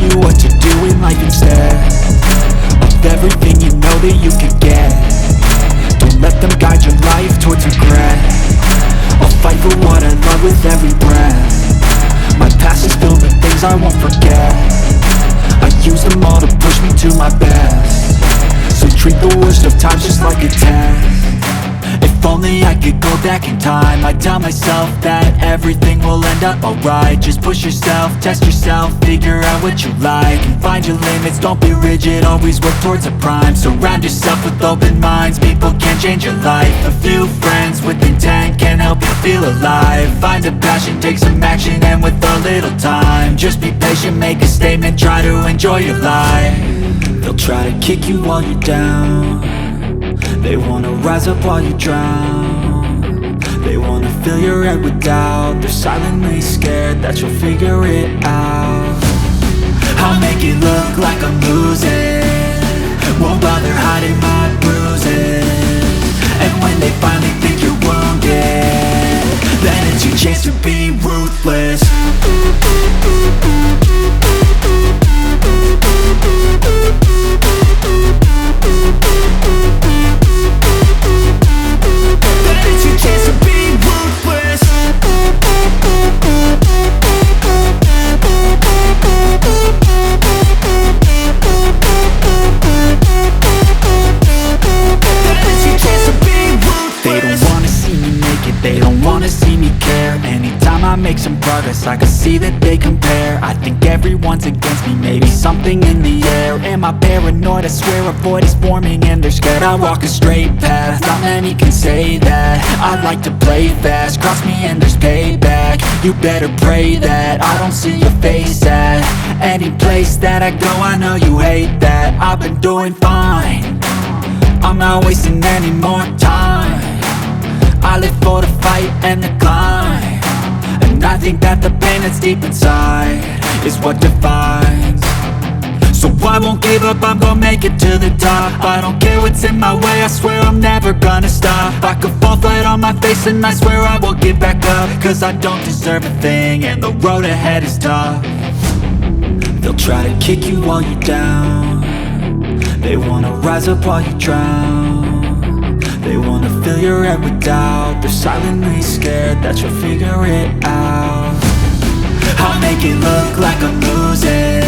you what to do in life instead of everything you know that you could get. Don't let them guide your life towards regret. I'll fight for what I love with every breath. My past is filled with things I won't forget. I use them all to push me to my best. So treat the worst of times just like a test. If only I could go back in time, I'd tell myself that everything will end up alright. Just push yourself, test yourself, figure out what you like, and find your limits, don't be rigid, always work towards a prime. Surround yourself with open minds, people can change your life. A few friends with intent can help you feel alive. Find a passion, take some action, and with a little time, just be patient, make a statement, try to enjoy your life. They'll try to kick you while you're down. They wanna rise up while you drown. They wanna fill your head with doubt. They're silently scared that you'll figure it out. I'll make it look like I'm losing, won't bother hiding my bruises. And when they finally think you're wounded, then it's your chance to be ruthless. Make some progress, I can see that they compare. I think everyone's against me, maybe something in the air. Am I paranoid? I swear a void is forming and they're scared. I walk a straight path, not many can say that. I like to play fast, cross me and there's payback. You better pray that I don't see your face at any place that I go. I know you hate that. I've been doing fine, I'm not wasting any more time. I live for the fight and the climb, and I think that the pain that's deep inside is what defines. So I won't give up, I'm gonna make it to the top. I don't care what's in my way, I swear I'm never gonna stop. I could fall flat on my face and I swear I will get back up, cause I don't deserve a thing and the road ahead is tough. They'll try to kick you while you're down. They wanna rise up while you drown. They wanna fill your head with doubt. They're silently scared that you'll figure it out. I'll make it look like I'm losing,